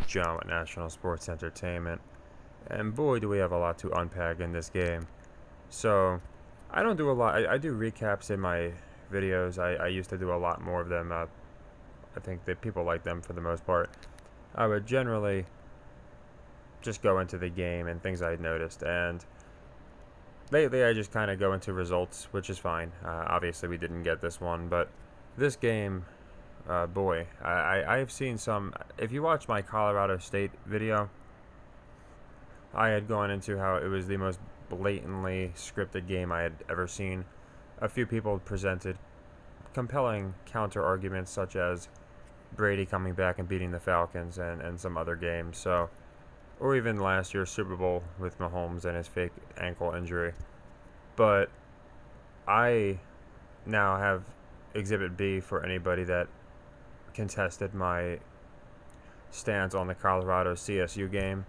John with National Sports Entertainment, and boy do we have a lot to unpack in this game. So, I don't do a lot, I do recaps in my videos. I used to do a lot more of them. I think that people like them for the most part. I would generally just go into the game and things I had noticed, and lately I just kind of go into results, which is fine. Obviously we didn't get this one, but this game, boy, I've seen some. If you watch my Colorado State video, I had gone into how it was the most blatantly scripted game I had ever seen. A few people presented compelling counter arguments, such as Brady coming back and beating the Falcons and some other games. So, or even last year's Super Bowl with Mahomes and his fake ankle injury. But I now have Exhibit B for anybody that contested my stance on the Colorado CSU game.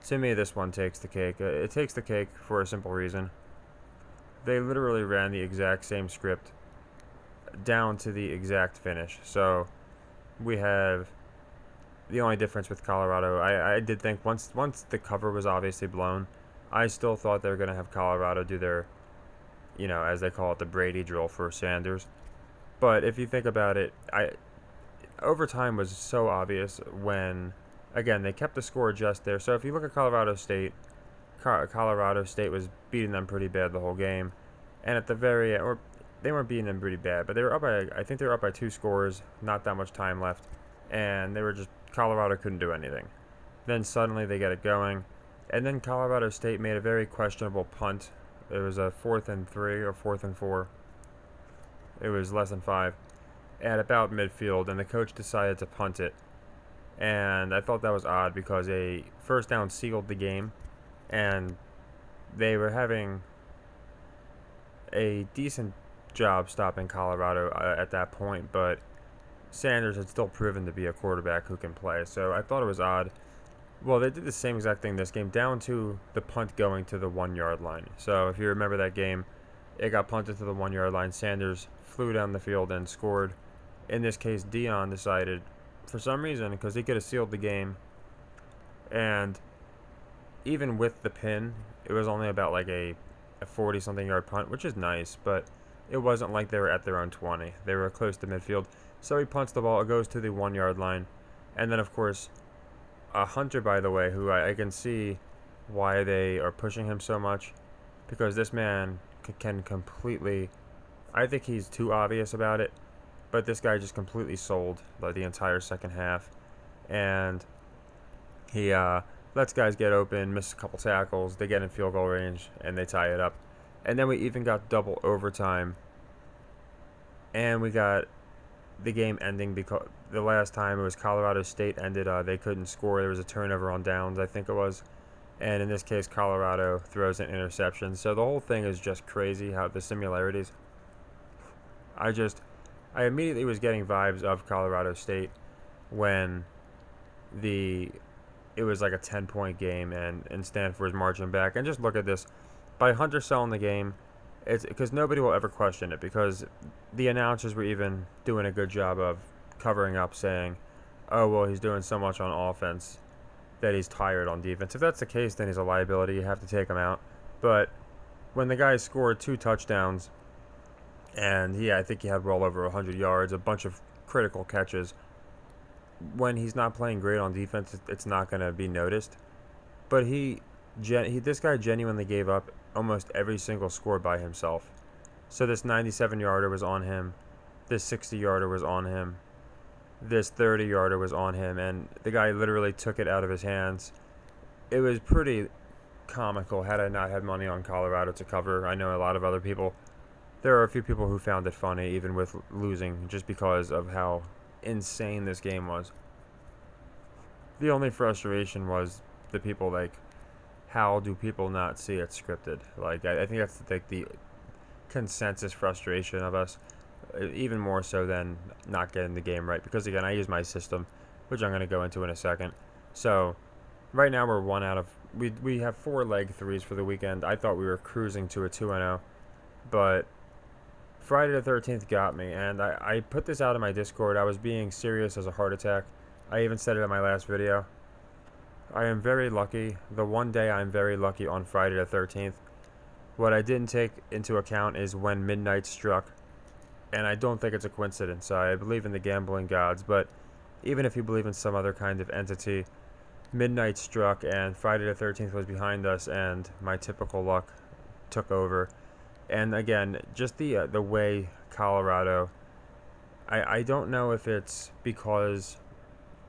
To me, this one takes the cake. It takes the cake for a simple reason. They literally ran the exact same script down to the exact finish. So we have the only difference with Colorado. I did think once the cover was obviously blown, I still thought they were going to have Colorado do their, as they call it, the Brady drill for Sanders. But if you think about it, overtime was so obvious when, again, they kept the score just there. So if you look at Colorado State, Colorado State was beating them pretty bad the whole game, and at the very end, or they weren't beating them pretty bad, but they were up by, I think they were up by 2 scores, not that much time left, and they were just, Colorado couldn't do anything. Then suddenly they get it going, and then Colorado State made a very questionable punt. It was a 4th and 3 or 4th and 4. It was less than 5 at about midfield, and the coach decided to punt it. And I thought that was odd because a first down sealed the game, and they were having a decent job stopping Colorado at that point, but Sanders had still proven to be a quarterback who can play, so I thought it was odd. Well, they did the same exact thing this game, down to the punt going to the 1-yard line. So if you remember that game, it got punted to the 1-yard line. Sanders flew down the field and scored. In this case, Dion decided, for some reason, because he could have sealed the game, and even with the pin, it was only about like a 40-something yard punt, which is nice, but it wasn't like they were at their own 20. They were close to midfield. So he punts the ball, it goes to the 1-yard line. And then, of course, Hunter, by the way, who I can see why they are pushing him so much, because this man can completely, I think he's too obvious about it, but this guy just completely sold the entire second half. And he lets guys get open, misses a couple tackles, they get in field goal range, and they tie it up. And then we even got double overtime, and we got the game ending because the last time it was Colorado State ended, they couldn't score. There was a turnover on downs, I think it was. And in this case, Colorado throws an interception. So the whole thing is just crazy, how the similarities. I immediately was getting vibes of Colorado State when it was like a 10-point game and Stanford was marching back. And just look at this. By Hunter selling the game, it's because nobody will ever question it, because the announcers were even doing a good job of covering up, saying, oh, well, he's doing so much on offense that he's tired on defense. If that's the case, then he's a liability. You have to take him out. But when the guy scored 2 touchdowns, and I think he had well over 100 yards, a bunch of critical catches, when he's not playing great on defense, it's not going to be noticed. But this guy genuinely gave up almost every single score by himself. So this 97-yarder was on him. This 60-yarder was on him. This 30-yarder was on him. And the guy literally took it out of his hands. It was pretty comical had I not had money on Colorado to cover. I know a lot of other people. There are a few people who found it funny, even with losing, just because of how insane this game was. The only frustration was the people, how do people not see it scripted? I think that's the consensus frustration of us, even more so than not getting the game right. Because again, I use my system, which I'm going to go into in a second. So right now we're 1 out of we have 4 leg threes for the weekend. I thought we were cruising to a 2-0, but Friday the 13th got me, and I put this out in my Discord. I was being serious as a heart attack. I even said it in my last video. I am very lucky. The one day I'm very lucky on Friday the 13th. What I didn't take into account is when midnight struck, and I don't think it's a coincidence. I believe in the gambling gods, but even if you believe in some other kind of entity, midnight struck and Friday the 13th was behind us, and my typical luck took over. And again, just the way Colorado, I don't know if it's because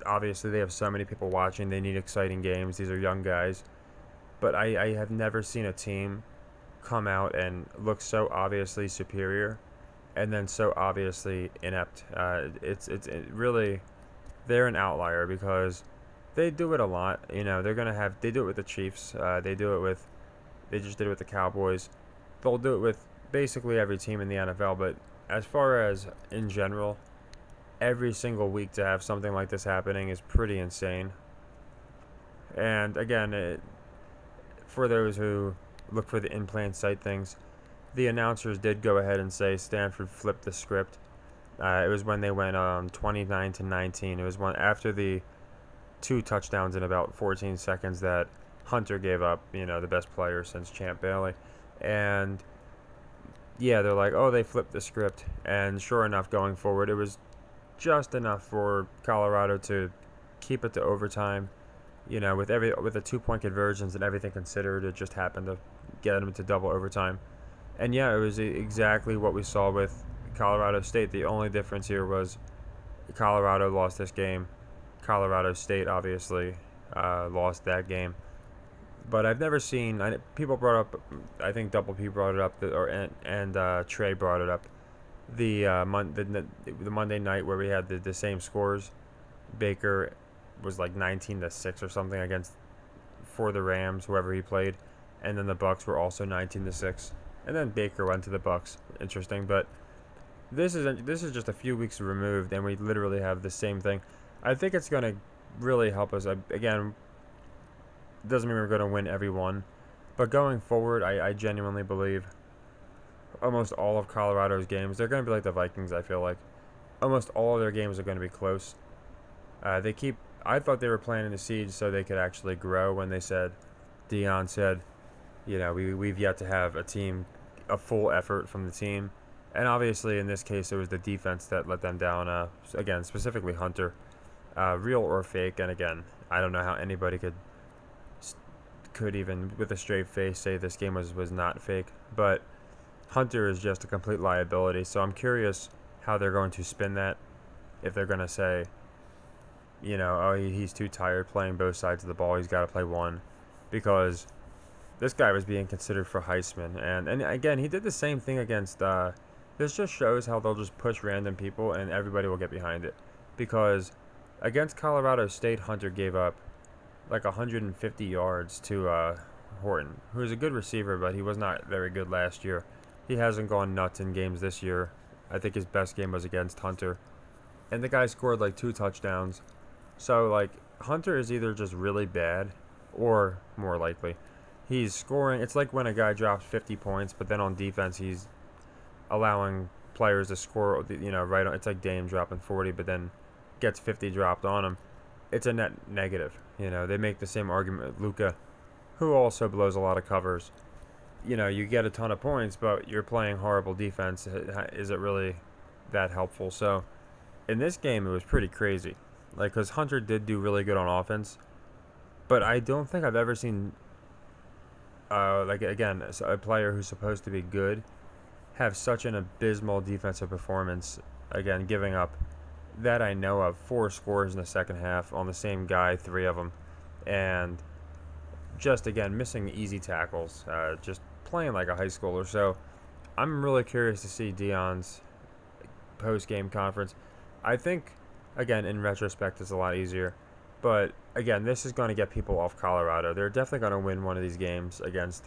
obviously they have so many people watching, they need exciting games. These are young guys, but I have never seen a team come out and look so obviously superior and then so obviously inept. It really, they're an outlier because they do it a lot. You know, they do it with the Chiefs. They just did it with the Cowboys. They'll do it with basically every team in the NFL. But as far as in general, every single week to have something like this happening is pretty insane. And again, for those who look for the in plain sight things, the announcers did go ahead and say Stanford flipped the script. It was when they went 29-19. It was one after the 2 touchdowns in about 14 seconds that Hunter gave up. You know, the best player since Champ Bailey, and yeah, they're like, oh, they flipped the script, and sure enough, going forward, it was just enough for Colorado to keep it to overtime. You know, with the 2-point conversions and everything considered, it just happened to get them to double overtime. And yeah, it was exactly what we saw with Colorado State. The only difference here was Colorado lost this game. Colorado State obviously lost that game. But I've never seen. People brought up. I think Double P brought it up, and Trey brought it up. The Monday night where we had the same scores. Baker was like 19-6 or something for the Rams, whoever he played, and then the Bucks were also 19-6, and then Baker went to the Bucks. Interesting, but this is just a few weeks removed, and we literally have the same thing. I think it's gonna really help us. Again, doesn't mean we're gonna win every one, but going forward, I genuinely believe almost all of Colorado's games, they're gonna be like the Vikings. I feel like almost all of their games are gonna be close. I thought they were planting the seeds so they could actually grow when Dion said, you know, we've yet to have a full effort from the team. And obviously in this case it was the defense that let them down, again, specifically Hunter, real or fake. And again, I don't know how anybody could even with a straight face say this game was not fake, but Hunter is just a complete liability. So I'm curious how they're going to spin that, if they're going to say, you know, oh, he's too tired playing both sides of the ball, he's got to play one, because this guy was being considered for Heisman, and again, he did the same thing against, this just shows how they'll just push random people and everybody will get behind it, because against Colorado State, Hunter gave up like 150 yards to Horton, who is a good receiver, but he was not very good last year. He hasn't gone nuts in games this year. I think his best game was against Hunter, and the guy scored like 2 touchdowns. So, like, Hunter is either just really bad or, more likely, he's scoring. It's like when a guy drops 50 points, but then on defense he's allowing players to score, you know, right on. It's like Dame dropping 40, but then gets 50 dropped on him. It's a net negative. You know, they make the same argument with Luka, who also blows a lot of covers. You know, you get a ton of points, but you're playing horrible defense. Is it really that helpful? So, in this game, it was pretty crazy. Like, because Hunter did do really good on offense, but I don't think I've ever seen, like, again, a player who's supposed to be good have such an abysmal defensive performance. Again, giving up, that I know of, 4 scores in the second half on the same guy, 3 of them, and just, again, missing easy tackles, just playing like a high schooler. So I'm really curious to see Dion's post-game conference. I think, again, in retrospect, it's a lot easier. But, again, this is going to get people off Colorado. They're definitely going to win one of these games against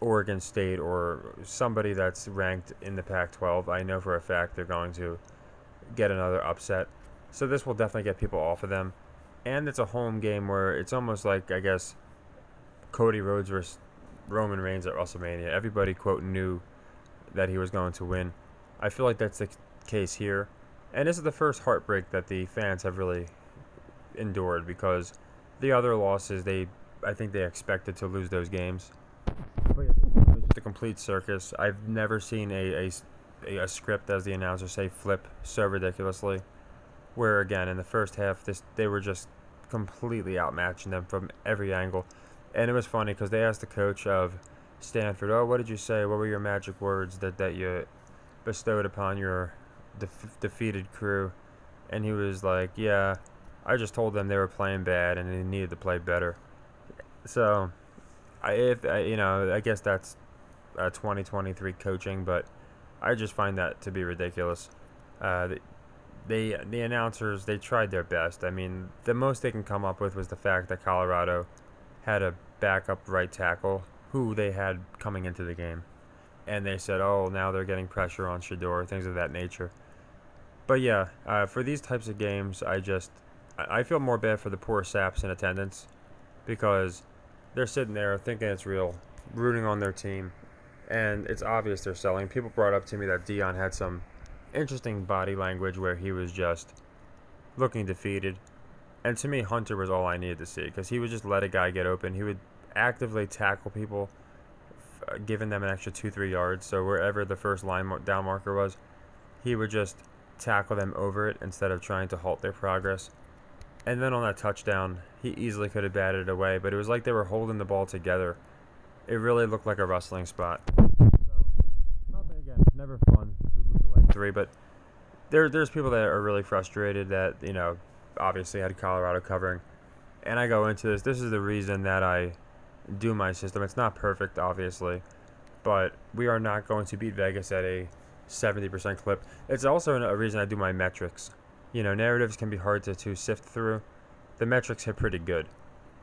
Oregon State or somebody that's ranked in the Pac-12. I know for a fact they're going to get another upset. So this will definitely get people off of them. And it's a home game where it's almost like, I guess, Cody Rhodes versus Roman Reigns at WrestleMania. Everybody, quote, knew that he was going to win. I feel like that's the case here. And this is the first heartbreak that the fans have really endured, because The other losses, I think they expected to lose those games. But yeah, this was just a complete circus. I've never seen a script, as the announcers say, flip so ridiculously. Where again, in the first half, they were just completely outmatching them from every angle. And it was funny because they asked the coach of Stanford, "Oh, what did you say? What were your magic words that you bestowed upon your defeated crew?" And he was like, "Yeah, I just told them they were playing bad and they needed to play better." So, I guess that's 2023 coaching, but I just find that to be ridiculous. Uh, the announcers, they tried their best. I mean, the most they can come up with was the fact that Colorado had a backup right tackle who they had coming into the game, and they said, "Oh, now they're getting pressure on Shador," things of that nature. But yeah, for these types of games, I feel more bad for the poor saps in attendance because they're sitting there thinking it's real, rooting on their team, and it's obvious they're selling. People brought up to me that Dion had some interesting body language where he was just looking defeated. And to me, Hunter was all I needed to see because he would just let a guy get open. He would actively tackle people, giving them an extra 2-3 yards. So wherever the first line down marker was, he would just tackle them over it instead of trying to halt their progress. And then on that touchdown, he easily could have batted it away, but it was like they were holding the ball together. It really looked like a wrestling spot. So, nothing again, never fun to lose away 3, but there's people that are really frustrated that, obviously had Colorado covering. And I go into this. This is the reason that I do my system. It's not perfect, obviously, but we are not going to beat Vegas at a 70% clip. It's also a reason I do my metrics. Narratives can be hard to sift through. The metrics hit pretty good.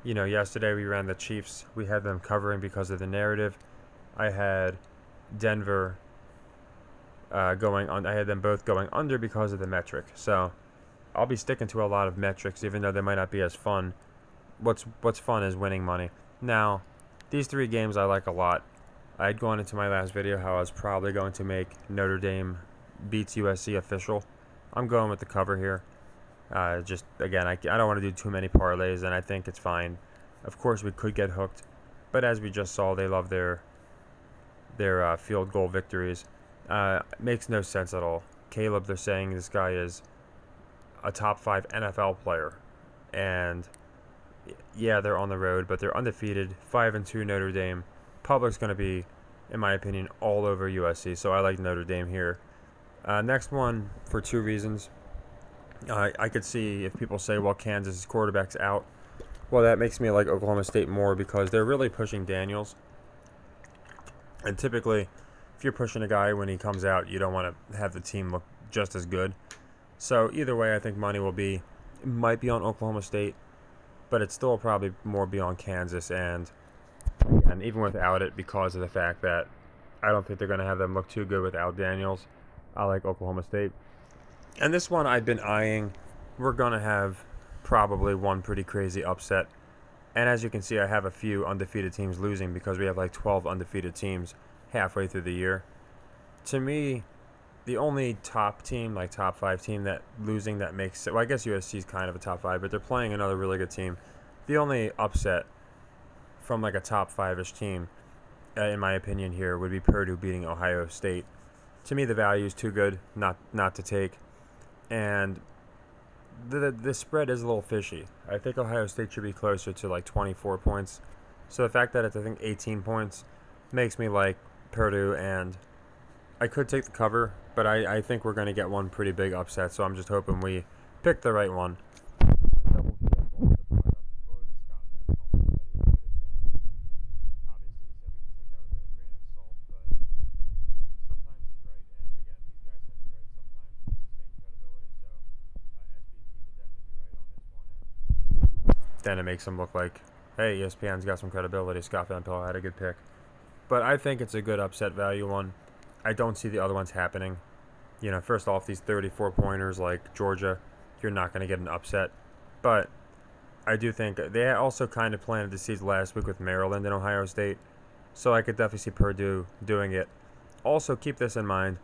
Yesterday we ran the Chiefs. We had them covering because of the narrative. I had Denver going on. I had them both going under because of the metric. So I'll be sticking to a lot of metrics, even though they might not be as fun. What's fun is winning money. Now, these 3 games I like a lot. I had gone into my last video how I was probably going to make Notre Dame beats USC official. I'm going with the cover here. Just again, I don't want to do too many parlays, and I think it's fine. Of course, we could get hooked, but as we just saw, they love their field goal victories. Makes no sense at all. Caleb, they're saying this guy is a top 5 NFL player, and yeah, they're on the road, but they're undefeated, 5-2 Notre Dame. Public's going to be, in my opinion, all over USC, so I like Notre Dame here. Next one for 2 reasons. I could see if people say, well, Kansas' quarterback's out. Well, that makes me like Oklahoma State more because they're really pushing Daniels. And typically, if you're pushing a guy when he comes out, you don't want to have the team look just as good. So either way, I think money might be on Oklahoma State, but it's still probably more be on Kansas. And even without it, because of the fact that I don't think they're going to have them look too good without Daniels, I like Oklahoma State. And this one I've been eyeing. We're going to have probably one pretty crazy upset. And as you can see, I have a few undefeated teams losing because we have like 12 undefeated teams halfway through the year. To me, the only top team, like top 5 team that losing that makes sense. Well, I guess USC is kind of a top 5, but they're playing another really good team. The only upset from like a top 5-ish team, in my opinion here, would be Purdue beating Ohio State. To me, the value is too good not to take. And the spread is a little fishy. I think Ohio State should be closer to like 24 points. So the fact that it's, I think, 18 points makes me like Purdue, and I could take the cover, but I think we're going to get one pretty big upset, so I'm just hoping we pick the right one. Then it makes them look like, hey, ESPN's got some credibility. Scott Van Pelt had a good pick. But I think it's a good upset value one. I don't see the other ones happening. First off, these 34-pointers like Georgia, you're not going to get an upset. But I do think they also kind of planted the seeds last week with Maryland and Ohio State. So I could definitely see Purdue doing it. Also, keep this in mind.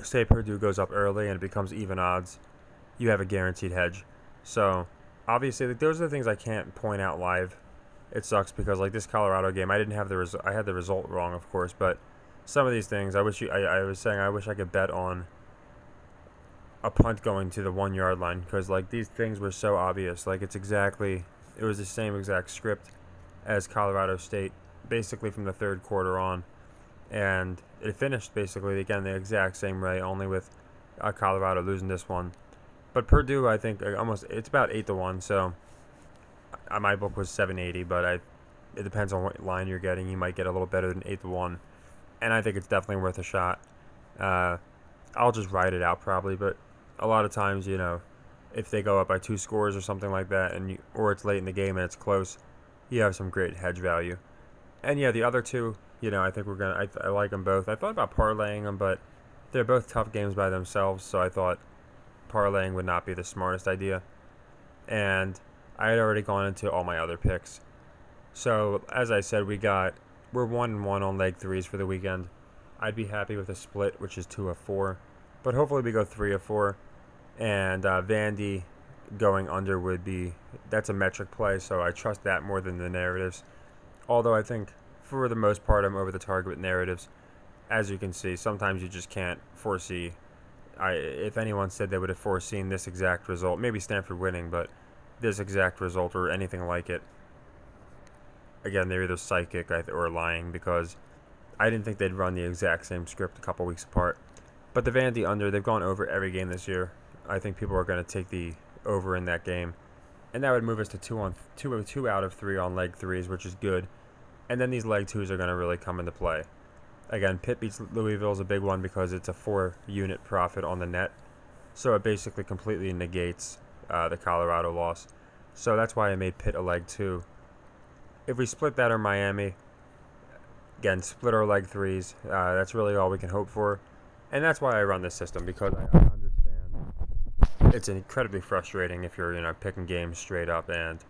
Say Purdue goes up early and it becomes even odds. You have a guaranteed hedge. So obviously, like, those are the things I can't point out live. It sucks because like this Colorado game, I didn't have the I had the result wrong, of course, but some of these things, I was saying I wish I could bet on a punt going to the 1 yard line because like these things were so obvious. Like it was the same exact script as Colorado State, basically from the third quarter on, and it finished basically again the exact same way, only with Colorado losing this one. But Purdue, I think almost it's about 8-1. So my book was 780, but it depends on what line you're getting. You might get a little better than 8-1, and I think it's definitely worth a shot. Uh, I'll just ride it out probably, but a lot of times, if they go up by 2 scores or something like that, or it's late in the game and it's close, you have some great hedge value. And yeah, the other two, I think I like them both. I thought about parlaying them, but they're both tough games by themselves, so I thought parlaying would not be the smartest idea. And I had already gone into all my other picks. So as I said, we're 1-1 on leg threes for the weekend. I'd be happy with a split, which is 2 of 4, but hopefully we go 3 of 4. And Vandy going under that's a metric play, so I trust that more than the narratives. Although I think for the most part I'm over the target with narratives. As you can see, sometimes you just can't foresee. If anyone said they would have foreseen this exact result, maybe Stanford winning, but this exact result or anything like it, again, they're either psychic or lying, because I didn't think they'd run the exact same script a couple weeks apart. But the Vandy under, they've gone over every game this year. I think people are going to take the over in that game, and that would move us to 2 out of 3 on leg threes, which is good. And then these leg twos are going to really come into play. Again, Pitt beats Louisville is a big one because it's a 4-unit profit on the net, so it basically completely negates the Colorado loss. So that's why I made Pitt a leg 2. If we split that or Miami, again, split our leg threes. That's really all we can hope for, and that's why I run this system, because I understand it's incredibly frustrating if you're picking games straight up and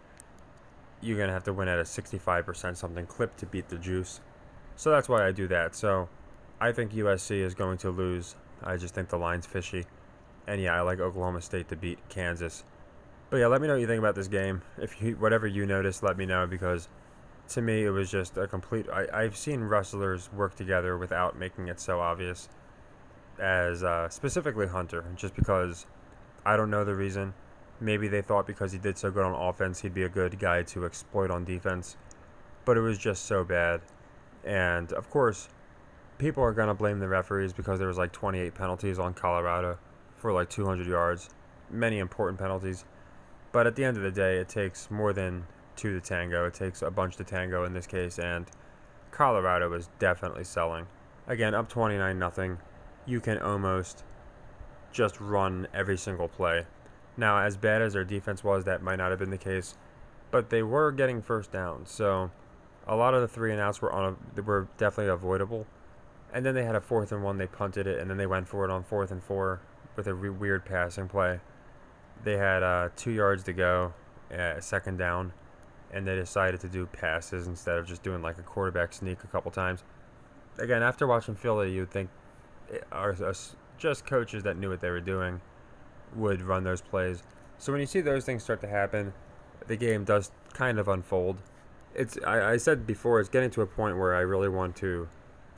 you're gonna have to win at a 65% something clip to beat the juice. So that's why I do that. So I think USC is going to lose. I just think the line's fishy. And yeah, I like Oklahoma State to beat Kansas. But yeah, let me know what you think about this game. Whatever you noticed, let me know, because to me it was just a complete. I've seen wrestlers work together without making it so obvious, as specifically Hunter, just because I don't know the reason. Maybe they thought because he did so good on offense, he'd be a good guy to exploit on defense. But it was just so bad. And, of course, people are going to blame the referees because there was like 28 penalties on Colorado for like 200 yards. Many important penalties. But at the end of the day, it takes more than 2 to tango. It takes a bunch to tango in this case. And Colorado was definitely selling. Again, up 29-0. You can almost just run every single play. Now, as bad as their defense was, that might not have been the case. But they were getting first downs. So a lot of the 3-and-outs were definitely avoidable. And then they had a 4th-and-1. They punted it, and then they went for it on 4th-and-4 with a weird passing play. They had 2 yards to go, second down, and they decided to do passes instead of just doing like a quarterback sneak a couple times. Again, after watching Philly, you'd think just coaches that knew what they were doing would run those plays. So when you see those things start to happen, the game does kind of unfold. I said before, it's getting to a point where I really want to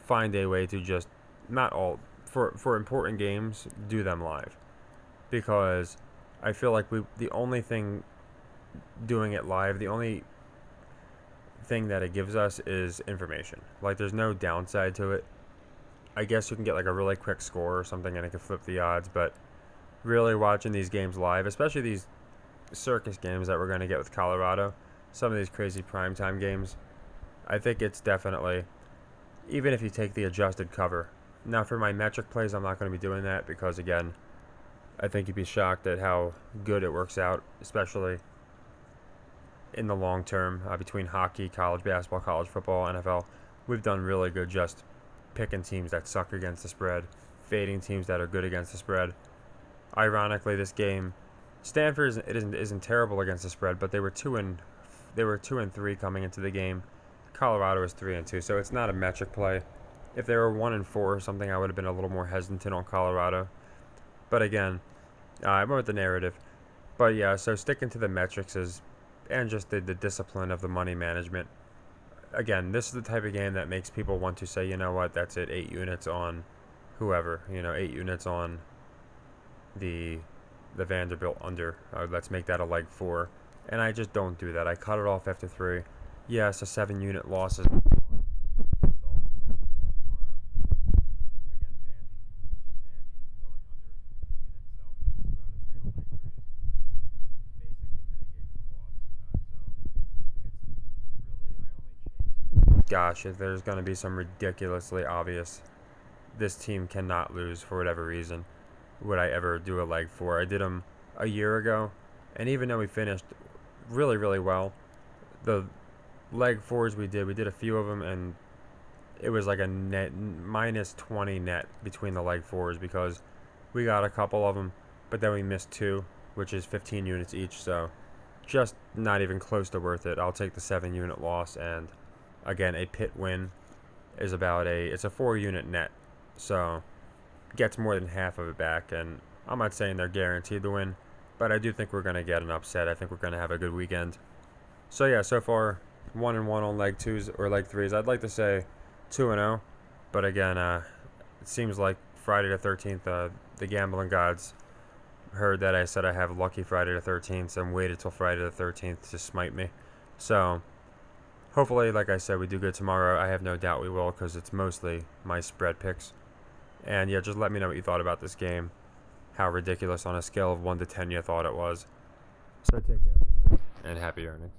find a way to just, not all, for important games, do them live. Because I feel like the only thing doing it live, the only thing that it gives us is information. Like, there's no downside to it. I guess you can get like a really quick score or something and it can flip the odds, but really watching these games live, especially these circus games that we're going to get with Colorado, some of these crazy primetime games, I think it's definitely, even if you take the adjusted cover. Now, for my metric plays, I'm not going to be doing that because, again, I think you'd be shocked at how good it works out, especially in the long term, between hockey, college basketball, college football, NFL. We've done really good just picking teams that suck against the spread, fading teams that are good against the spread. Ironically, this game, Stanford isn't terrible against the spread, but they were 2-3 coming into the game. Colorado is 3-2, so it's not a metric play. If they were 1-4 or something, I would have been a little more hesitant on Colorado. But again, I went with the narrative. But yeah, so sticking to the metrics is, and just the discipline of the money management. Again, this is the type of game that makes people want to say, you know what, that's it, 8 units on whoever, 8 units on the Vanderbilt under. Let's make that a leg 4. And I just don't do that. I cut it off after 3. Yes, a 7-unit loss is gosh, if there's going to be some ridiculously obvious, this team cannot lose for whatever reason, would I ever do a leg 4? I did them a year ago, and even though we finished really, really well, the leg 4s we did a few of them, and it was like a net minus 20 net between the leg 4s because we got a couple of them, but then we missed 2, which is 15 units each, so just not even close to worth it. I'll take the 7-unit loss, and again, a pit win is it's a 4-unit net, so gets more than half of it back, and I'm not saying they're guaranteed to win, but I do think we're going to get an upset. I think we're going to have a good weekend. So yeah, so far 1-1 on leg 2s or leg 3s. I'd like to say 2-0, but again, it seems like Friday the 13th, the gambling gods heard that I said I have lucky Friday the 13th and waited till Friday the 13th to smite me. So hopefully, like I said, we do good tomorrow. I have no doubt we will because it's mostly my spread picks. And yeah, just let me know what you thought about this game. How ridiculous on a scale of 1 to 10 you thought it was. So take care and happy earnings.